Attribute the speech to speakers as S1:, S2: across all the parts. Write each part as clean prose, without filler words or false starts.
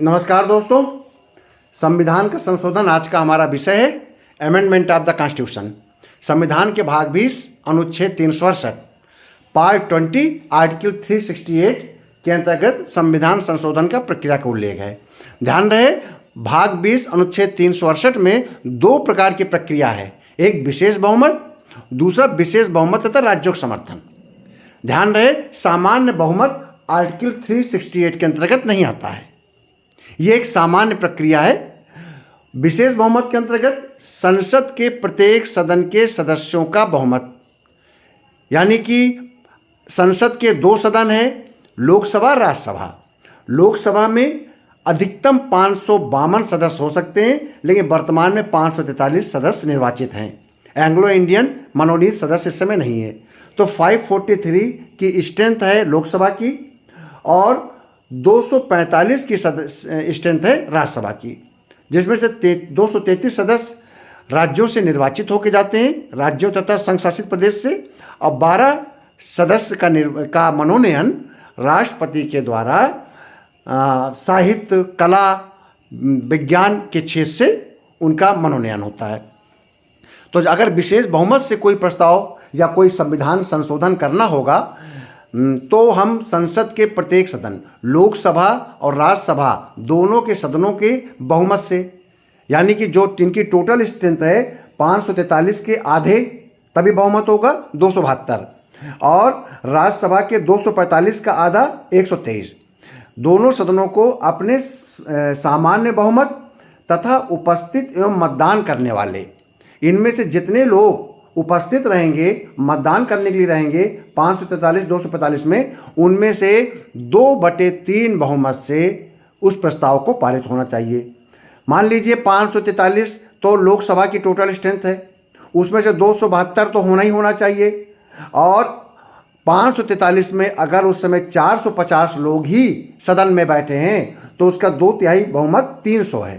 S1: नमस्कार दोस्तों, संविधान का संशोधन आज का हमारा विषय है अमेंडमेंट ऑफ द कॉन्स्टिट्यूशन। संविधान के भाग 20 अनुच्छेद 368 पार्ट 20 आर्टिकल 368 के अंतर्गत संविधान संशोधन का प्रक्रिया का उल्लेख है। ध्यान रहे, भाग 20 अनुच्छेद 368 में दो प्रकार की प्रक्रिया है, एक विशेष बहुमत, दूसरा विशेष बहुमत तथा राज्यों का समर्थन। ध्यान रहे, सामान्य बहुमत आर्टिकल 368 के अंतर्गत नहीं आता है। ये एक सामान्य प्रक्रिया है। विशेष बहुमत के अंतर्गत संसद के प्रत्येक सदन के सदस्यों का बहुमत, यानी कि संसद के दो सदन हैं, लोकसभा राज्यसभा। लोकसभा में अधिकतम 552 सदस्य हो सकते हैं, लेकिन वर्तमान में 543 सदस्य निर्वाचित हैं। एंग्लो इंडियन मनोनीत सदस्य इस समय नहीं है। तो 543 की स्ट्रेंथ है लोकसभा की और 245 की स्ट्रेंथ है राज्यसभा की, जिसमें से 233 सदस्य राज्यों से निर्वाचित होकर जाते हैं, राज्यों तथा संघ शासित प्रदेश से, और 12 सदस्य का मनोनयन राष्ट्रपति के द्वारा साहित्य, कला, विज्ञान के क्षेत्र से उनका मनोनयन होता है। तो अगर विशेष बहुमत से कोई प्रस्ताव या कोई संविधान संशोधन करना होगा तो हम संसद के प्रत्येक सदन, लोकसभा और राज्यसभा दोनों के सदनों के बहुमत से, यानी कि जो जिनकी टोटल स्ट्रेंथ है 543 के आधे, तभी बहुमत होगा 272, और राज्यसभा के 245 का आधा 123। दोनों सदनों को अपने सामान्य बहुमत तथा उपस्थित एवं मतदान करने वाले, इनमें से जितने लोग उपस्थित रहेंगे, मतदान करने के लिए रहेंगे 543 245 में, उनमें से 2/3 बहुमत से उस प्रस्ताव को पारित होना चाहिए। मान लीजिए 543 तो लोकसभा की टोटल स्ट्रेंथ है, उसमें से 272 तो होना ही होना चाहिए, और 543 में अगर उस समय 450 लोग ही सदन में बैठे हैं तो उसका 2/3 बहुमत 300 है।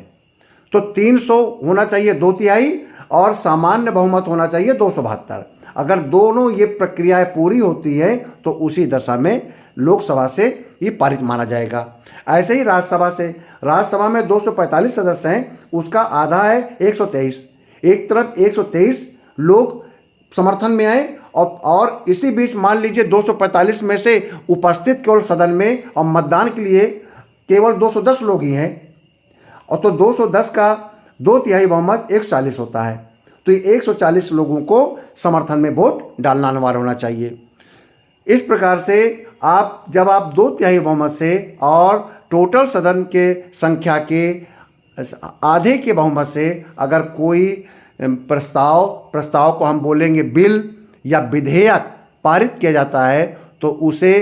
S1: तो 300 होना चाहिए 2/3, और सामान्य बहुमत होना चाहिए 272। अगर दोनों ये प्रक्रियाएं पूरी होती हैं तो उसी दशा में लोकसभा से ये पारित माना जाएगा। ऐसे ही राज्यसभा में 245 सदस्य हैं, उसका आधा है 123। एक तरफ 123 लोग समर्थन में आए, और इसी बीच मान लीजिए 245 में से उपस्थित केवल सदन में और मतदान के लिए केवल 210 लोग ही हैं, और तो 210 का 2/3 बहुमत 140 होता है। तो ये 140 लोगों को समर्थन में वोट डालना अनिवार्य होना चाहिए। इस प्रकार से जब आप 2/3 बहुमत से और टोटल सदन के संख्या के आधे के बहुमत से अगर कोई प्रस्ताव को हम बोलेंगे बिल या विधेयक पारित किया जाता है तो उसे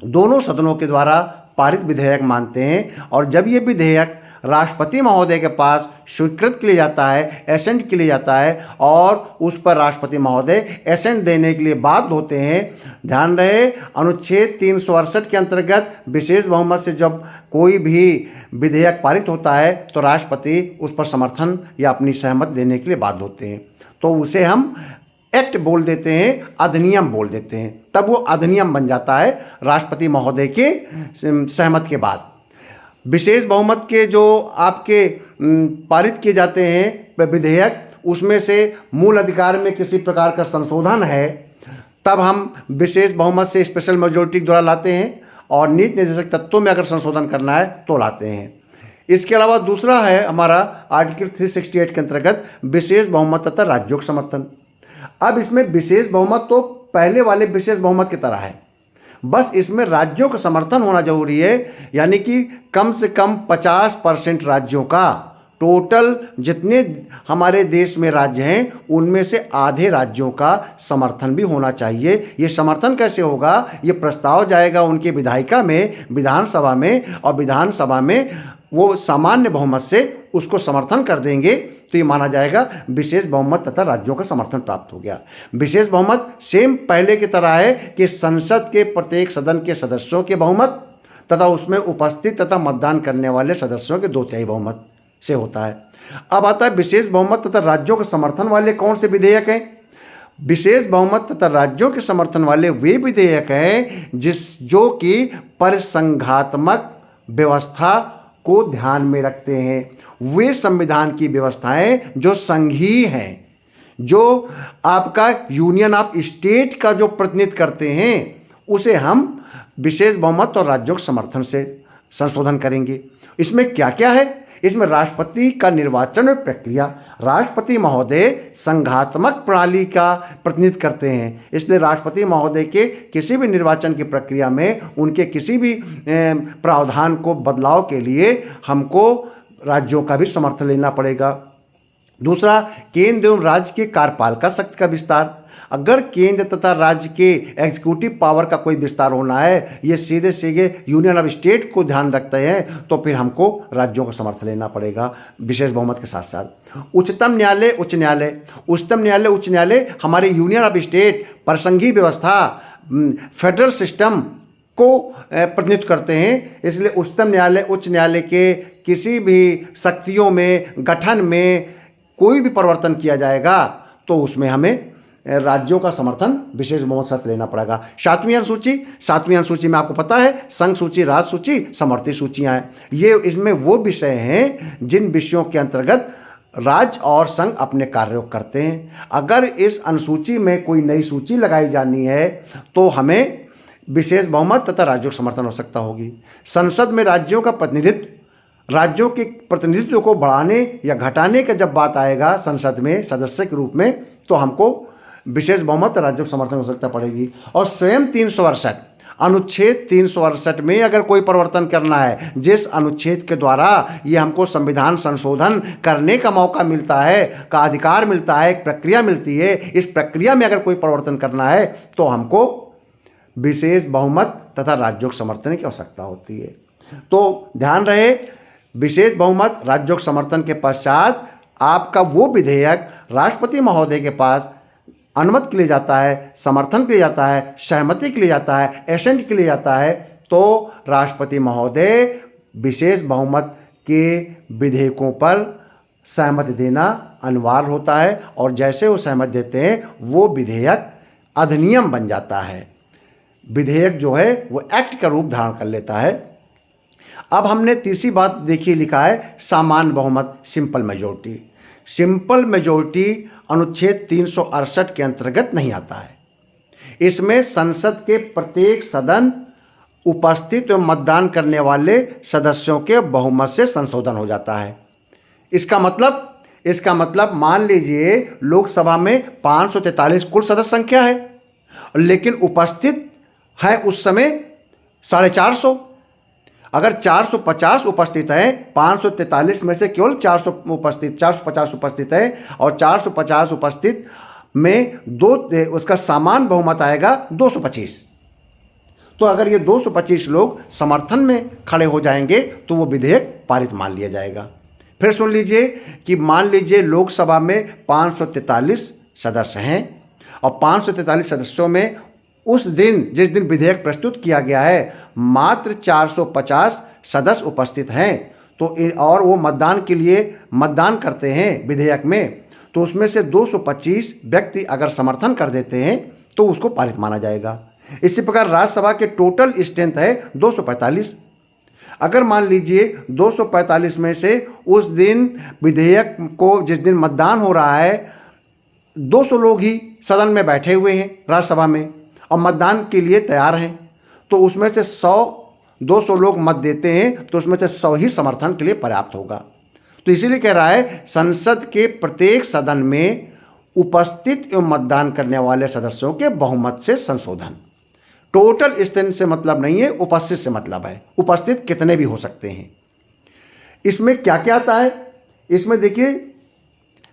S1: दोनों सदनों के द्वारा पारित विधेयक मानते हैं। और जब ये विधेयक राष्ट्रपति महोदय के पास स्वीकृत के लिए जाता है, एसेंट के लिए जाता है, और उस पर राष्ट्रपति महोदय एसेंट देने के लिए बाध्य होते हैं। ध्यान रहे, अनुच्छेद 368 के अंतर्गत विशेष बहुमत से जब कोई भी विधेयक पारित होता है तो राष्ट्रपति उस पर समर्थन या अपनी सहमति देने के लिए बाध्य होते हैं। तो उसे हम एक्ट बोल देते हैं, अधिनियम बोल देते हैं, तब वो अधिनियम बन जाता है राष्ट्रपति महोदय के सहमति के बाद। विशेष बहुमत के जो आपके पारित किए जाते हैं विधेयक, उसमें से मूल अधिकार में किसी प्रकार का संशोधन है, तब हम विशेष बहुमत से स्पेशल मेजॉरिटी द्वारा लाते हैं, और नीति निर्देशक तत्वों में अगर संशोधन करना है तो लाते हैं। इसके अलावा दूसरा है हमारा आर्टिकल 368 के अंतर्गत विशेष बहुमत तथा राज्यों का समर्थन। अब इसमें विशेष बहुमत तो पहले वाले विशेष बहुमत की तरह है, बस इसमें राज्यों का समर्थन होना जरूरी है, यानी कि कम से कम 50% राज्यों का, टोटल जितने हमारे देश में राज्य हैं उनमें से आधे राज्यों का समर्थन भी होना चाहिए। ये समर्थन कैसे होगा? ये प्रस्ताव जाएगा उनके विधायिका में, विधानसभा में, और विधानसभा में वो सामान्य बहुमत से उसको समर्थन कर देंगे, तो ये माना जाएगा विशेष बहुमत तथा राज्यों का समर्थन प्राप्त हो गया। विशेष बहुमत सेम पहले की तरह है कि संसद के प्रत्येक सदन के सदस्यों के बहुमत तथा उसमें उपस्थित तथा मतदान करने वाले सदस्यों के 2/3 बहुमत से होता है। अब आता है विशेष बहुमत तथा राज्यों के समर्थन वाले कौन से विधेयक हैं? विशेष बहुमत तथा राज्यों के समर्थन वाले वे विधेयक हैं जो कि परिसंघात्मक व्यवस्था को ध्यान में रखते हैं। वे संविधान की व्यवस्थाएं जो संघीय हैं, जो आपका यूनियन ऑफ स्टेट का जो प्रतिनिधित्व करते हैं, उसे हम विशेष बहुमत और राज्यों के समर्थन से संशोधन करेंगे। इसमें क्या क्या है? इसमें राष्ट्रपति का निर्वाचन और प्रक्रिया, राष्ट्रपति महोदय संघात्मक प्रणाली का प्रतिनिधित्व करते हैं, इसलिए राष्ट्रपति महोदय के किसी भी निर्वाचन की प्रक्रिया में उनके किसी भी प्रावधान को बदलाव के लिए हमको राज्यों का भी समर्थन लेना पड़ेगा। दूसरा, केंद्र एवं राज्य के कार्यपालिका शक्ति का विस्तार। अगर केंद्र तथा राज्य के एग्जीक्यूटिव पावर का कोई विस्तार होना है, ये सीधे सीधे यूनियन ऑफ स्टेट को ध्यान रखते हैं, तो फिर हमको राज्यों का समर्थन लेना पड़ेगा विशेष बहुमत के साथ साथ। उच्चतम न्यायालय, उच्च न्यायालय, उच्चतम न्यायालय, उच्च न्यायालय हमारे यूनियन ऑफ स्टेट परसंघीय व्यवस्था, फेडरल सिस्टम को प्रतिनिधित्व करते हैं, इसलिए उच्चतम न्यायालय, उच्च न्यायालय के किसी भी शक्तियों में, गठन में कोई भी परिवर्तन किया जाएगा तो उसमें हमें राज्यों का समर्थन विशेष बहुमत से लेना पड़ेगा। सातवीं अनुसूची में आपको पता है संघ सूची, राज्य सूची, समवर्ती सूचियां हैं। ये इसमें वो विषय हैं जिन विषयों के अंतर्गत राज्य और संघ अपने कार्यों करते हैं। अगर इस अनुसूची में कोई नई सूची लगाई जानी है तो हमें विशेष बहुमत तथा राज्यों का समर्थन आवश्यकता होगी। संसद में राज्यों का प्रतिनिधित्व, राज्यों के प्रतिनिधित्व को बढ़ाने या घटाने का जब बात आएगा संसद में सदस्य के रूप में, तो हमको विशेष बहुमत राज्यों को समर्थन की आवश्यकता पड़ेगी। और स्वयं 368 अनुच्छेद 368 में अगर कोई परिवर्तन करना है, जिस अनुच्छेद के द्वारा ये हमको संविधान संशोधन करने का मौका मिलता है, का अधिकार मिलता है, एक प्रक्रिया मिलती है, इस प्रक्रिया में अगर कोई परिवर्तन करना है तो हमको विशेष बहुमत तथा राज्यों के समर्थन की आवश्यकता होती है। तो ध्यान रहे, विशेष बहुमत राज्यों के समर्थन के पश्चात आपका वो विधेयक राष्ट्रपति महोदय के पास अनुमति के लिए जाता है, समर्थन के लिए जाता है, सहमति के लिए जाता है, एसेंट के लिए जाता है, तो राष्ट्रपति महोदय विशेष बहुमत के विधेयकों पर सहमति देना अनिवार्य होता है, और जैसे वो सहमति देते हैं वो विधेयक अधिनियम बन जाता है। विधेयक जो है वो एक्ट का रूप धारण कर लेता है। अब हमने तीसरी बात देखिए, लिखा है सामान्य बहुमत, सिंपल मेजोरिटी। सिंपल मेजोरिटी अनुच्छेद 368 के अंतर्गत नहीं आता है। इसमें संसद के प्रत्येक सदन उपस्थित एवं मतदान करने वाले सदस्यों के बहुमत से संशोधन हो जाता है। इसका मतलब मान लीजिए लोकसभा में 543 कुल सदस्य संख्या है, लेकिन उपस्थित है उस समय 450। अगर 450 उपस्थित हैं, 543 में से केवल 450 उपस्थित है, और 450 उपस्थित में उसका समान बहुमत आएगा 225। तो अगर ये 225 लोग समर्थन में खड़े हो जाएंगे तो वो विधेयक पारित मान लिया जाएगा। फिर सुन लीजिए कि मान लीजिए लोकसभा में 543 सदस्य हैं, और 543 सदस्यों में उस दिन जिस दिन विधेयक प्रस्तुत किया गया है मात्र 450 सदस्य उपस्थित हैं, तो और वो मतदान के लिए मतदान करते हैं विधेयक में, तो उसमें से 225 व्यक्ति अगर समर्थन कर देते हैं तो उसको पारित माना जाएगा। इसी प्रकार राज्यसभा के टोटल स्ट्रेंथ है 245। अगर मान लीजिए 245 में से उस दिन विधेयक को जिस दिन मतदान हो रहा है 200 लोग ही सदन में बैठे हुए हैं राज्यसभा में और मतदान के लिए तैयार हैं, तो उसमें से 200 लोग मत देते हैं, तो उसमें से 100 ही समर्थन के लिए पर्याप्त होगा। तो इसीलिए कह रहा है संसद के प्रत्येक सदन में उपस्थित एवं मतदान करने वाले सदस्यों के बहुमत से संशोधन। टोटल स्ट्रेंथ से मतलब नहीं है, उपस्थित से मतलब है। उपस्थित कितने भी हो सकते हैं। इसमें क्या क्या आता है, इसमें देखिए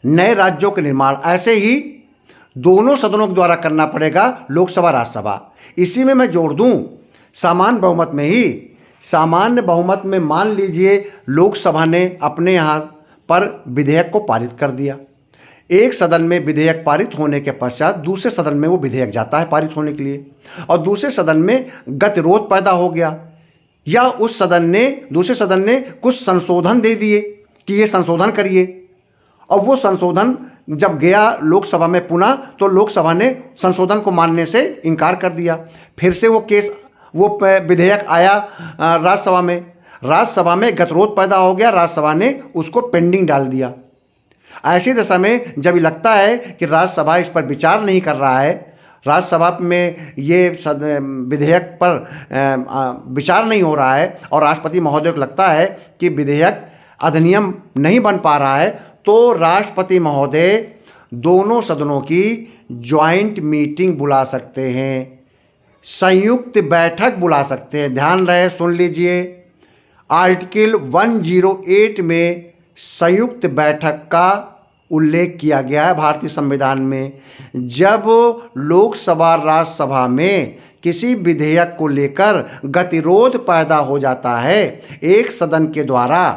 S1: नए राज्यों के निर्माण ऐसे ही दोनों सदनों के द्वारा करना पड़ेगा, लोकसभा राज्यसभा। इसी में मैं जोड़ दूं सामान्य बहुमत में ही, सामान्य बहुमत में मान लीजिए लोकसभा ने अपने यहाँ पर विधेयक को पारित कर दिया, एक सदन में विधेयक पारित होने के पश्चात दूसरे सदन में वो विधेयक जाता है पारित होने के लिए, और दूसरे सदन में गतिरोध पैदा हो गया, या उस सदन ने दूसरे सदन ने कुछ संशोधन दे दिए कि ये संशोधन करिए, और वो संशोधन जब गया लोकसभा में पुनः, तो लोकसभा ने संशोधन को मानने से इनकार कर दिया। फिर से वो विधेयक आया राज्यसभा में। राज्यसभा में गतिरोध पैदा हो गया, राज्यसभा ने उसको पेंडिंग डाल दिया। ऐसी दशा में जब लगता है कि राज्यसभा इस पर विचार नहीं कर रहा है, राज्यसभा में ये विधेयक पर विचार नहीं हो रहा है और राष्ट्रपति महोदय को लगता है कि विधेयक अधिनियम नहीं बन पा रहा है, तो राष्ट्रपति महोदय दोनों सदनों की ज्वाइंट मीटिंग बुला सकते हैं, संयुक्त बैठक बुला सकते हैं। ध्यान रहे, सुन लीजिए, आर्टिकल 108 में संयुक्त बैठक का उल्लेख किया गया है भारतीय संविधान में। जब लोकसभा राज्यसभा में किसी विधेयक को लेकर गतिरोध पैदा हो जाता है, एक सदन के द्वारा,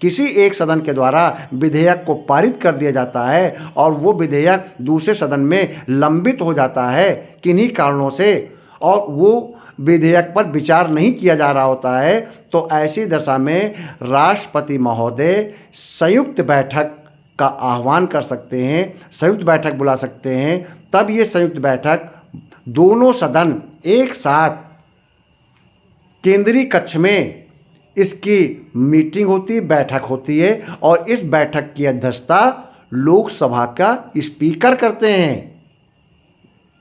S1: किसी एक सदन के द्वारा विधेयक को पारित कर दिया जाता है और वो विधेयक दूसरे सदन में लंबित हो जाता है किन्हीं कारणों से, और वो विधेयक पर विचार नहीं किया जा रहा होता है, तो ऐसी दशा में राष्ट्रपति महोदय संयुक्त बैठक का आह्वान कर सकते हैं, संयुक्त बैठक बुला सकते हैं। तब ये संयुक्त बैठक दोनों सदन एक साथ केंद्रीय कक्ष में इसकी मीटिंग होती, बैठक होती है और इस बैठक की अध्यक्षता लोकसभा का स्पीकर करते हैं।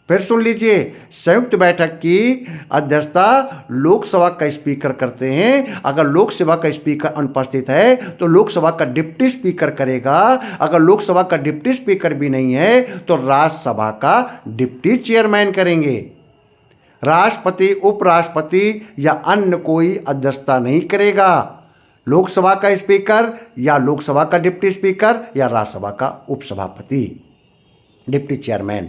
S1: फिर सुन लीजिए, संयुक्त बैठक की अध्यक्षता लोकसभा का स्पीकर करते हैं। अगर लोकसभा का स्पीकर अनुपस्थित है तो लोकसभा का डिप्टी स्पीकर करेगा। अगर लोकसभा का डिप्टी स्पीकर भी नहीं है तो राज्यसभा का डिप्टी चेयरमैन करेंगे। राष्ट्रपति, उपराष्ट्रपति या अन्य कोई अध्यक्षता नहीं करेगा। लोकसभा का स्पीकर या लोकसभा का डिप्टी स्पीकर या राज्यसभा का उपसभापति, डिप्टी चेयरमैन,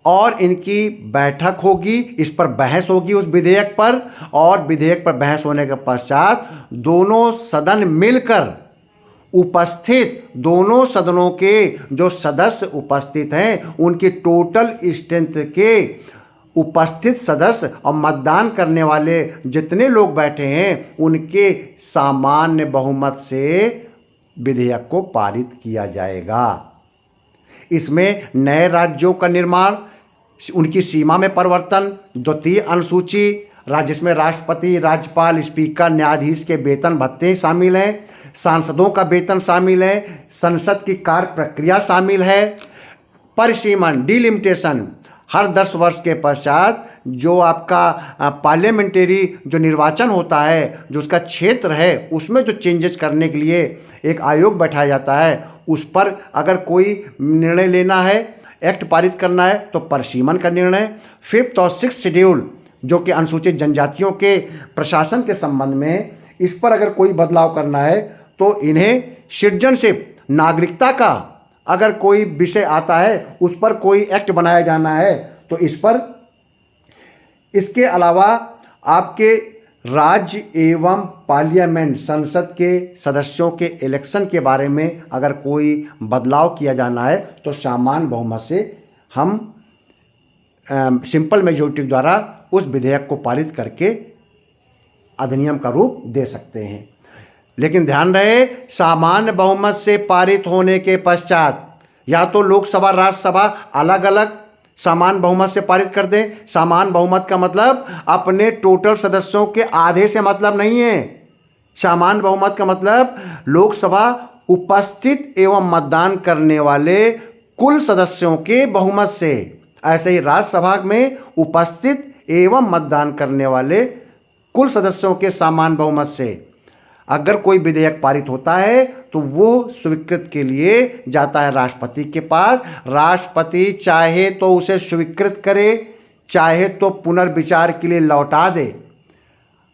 S1: और इनकी बैठक होगी, इस पर बहस होगी उस विधेयक पर, और विधेयक पर बहस होने के पश्चात दोनों सदन मिलकर उपस्थित, दोनों सदनों के जो सदस्य उपस्थित हैं उनकी टोटल स्ट्रेंथ के उपस्थित सदस्य और मतदान करने वाले जितने लोग बैठे हैं उनके सामान्य बहुमत से विधेयक को पारित किया जाएगा। इसमें नए राज्यों का निर्माण, उनकी सीमा में परिवर्तन, द्वितीय अनुसूची, जिसमें राष्ट्रपति, राज्यपाल, स्पीकर, न्यायाधीश के वेतन भत्ते शामिल हैं, सांसदों का वेतन शामिल है, संसद की कार्य प्रक्रिया शामिल है, परिसीमन, डिलिमिटेशन, हर 10 वर्ष के पश्चात जो आपका पार्लियामेंट्री जो निर्वाचन होता है, जो उसका क्षेत्र है, उसमें जो चेंजेस करने के लिए एक आयोग बैठाया जाता है, उस पर अगर कोई निर्णय लेना है, एक्ट पारित करना है तो परिसीमन का निर्णय। 5th और 6th शेड्यूल जो कि अनुसूचित जनजातियों के प्रशासन के संबंध में, इस पर अगर कोई बदलाव करना है तो इन्हें सिटीजनशिप, नागरिकता का अगर कोई विषय आता है, उस पर कोई एक्ट बनाया जाना है तो इस पर। इसके अलावा आपके राज्य एवं पार्लियामेंट, संसद के सदस्यों के इलेक्शन के बारे में अगर कोई बदलाव किया जाना है तो सामान्य बहुमत से हम सिंपल मेजॉरिटी द्वारा उस विधेयक को पारित करके अधिनियम का रूप दे सकते हैं। लेकिन ध्यान रहे, सामान्य बहुमत से पारित होने के पश्चात या तो लोकसभा, राज्यसभा अलग अलग सामान्य बहुमत से पारित कर दें। सामान्य बहुमत का मतलब अपने टोटल सदस्यों के आधे से मतलब नहीं है। सामान्य बहुमत का मतलब लोकसभा उपस्थित एवं मतदान करने वाले कुल सदस्यों के बहुमत से, ऐसे ही राज्यसभा में उपस्थित एवं मतदान करने वाले कुल सदस्यों के सामान्य बहुमत से अगर कोई विधेयक पारित होता है तो वो स्वीकृत के लिए जाता है राष्ट्रपति के पास। राष्ट्रपति चाहे तो उसे स्वीकृत करे, चाहे तो पुनर्विचार के लिए लौटा दे।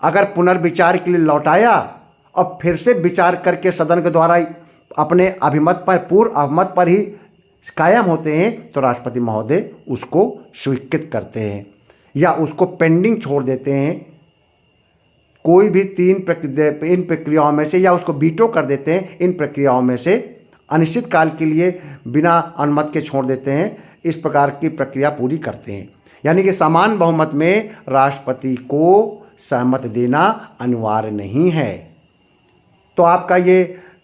S1: अगर पुनर्विचार के लिए लौटाया और फिर से विचार करके सदन के द्वारा अपने अभिमत पर, पूर्व अभिमत पर ही कायम होते हैं तो राष्ट्रपति महोदय उसको स्वीकृत करते हैं या उसको पेंडिंग छोड़ देते हैं, कोई भी इन प्रक्रियाओं में से, या उसको वीटो कर देते हैं। इन प्रक्रियाओं में से अनिश्चित काल के लिए बिना अनुमति के छोड़ देते हैं। इस प्रकार की प्रक्रिया पूरी करते हैं। यानी कि समान बहुमत में राष्ट्रपति को सहमति देना अनिवार्य नहीं है। तो आपका ये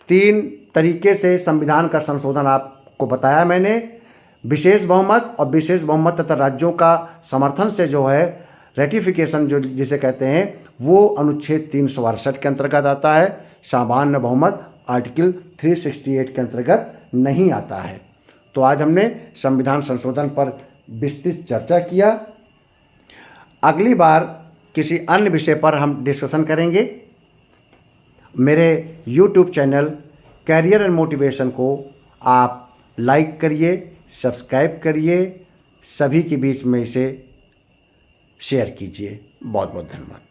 S1: 3 तरीके से संविधान का संशोधन आपको बताया मैंने। विशेष बहुमत और विशेष बहुमत तथा राज्यों का समर्थन से जो है रेटिफिकेशन जो जिसे कहते हैं, वो अनुच्छेद 368 के अंतर्गत आता है, सामान्य बहुमत आर्टिकल 368 के अंतर्गत नहीं आता है। तो आज हमने संविधान संशोधन पर विस्तृत चर्चा किया। अगली बार किसी अन्य विषय पर हम डिस्कशन करेंगे। मेरे YouTube channel career and motivation को आप लाइक करिए, सब्सक्राइब करिए, सभी के बीच में इसे शेयर कीजिए। बहुत बहुत धन्यवाद।